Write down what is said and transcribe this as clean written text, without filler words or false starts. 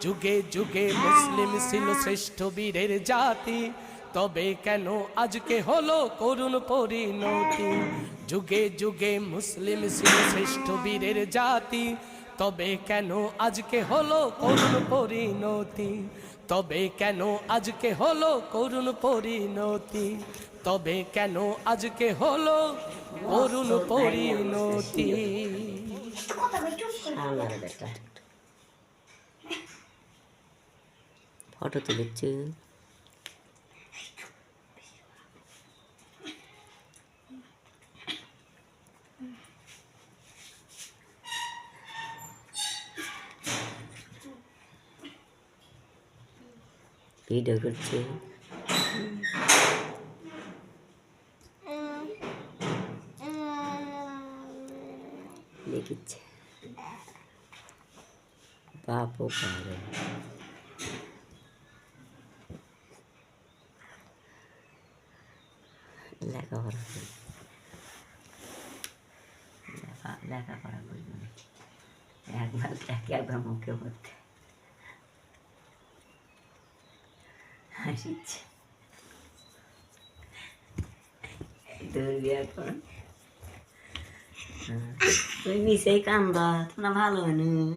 যুগে যুগে মুসলিম ছিল শ্রেষ্ঠ বীরের জাতি, তবে কেন আজকে হলো করুণ পরিণতি। যুগে যুগে মুসলিম ছিল শ্রেষ্ঠ বীরের জাতি, তবে কেন আজকে হলো করুণ পরিণতি। তবে কেন আজকে হলো করুণ পরিণতি। তবে কেন আজকে হলো করুণ পরিণতি। ফটো তুলেছে। ভিডিও করছে। লিখছে বাপু পারে লেখাপড়া লেখাপড়া করবে না, একবার মুখে মধ্যে হাসিচ্ছে। তুই এখন তুই নিচেই কান্দা, তোমরা ভালো হয়নি।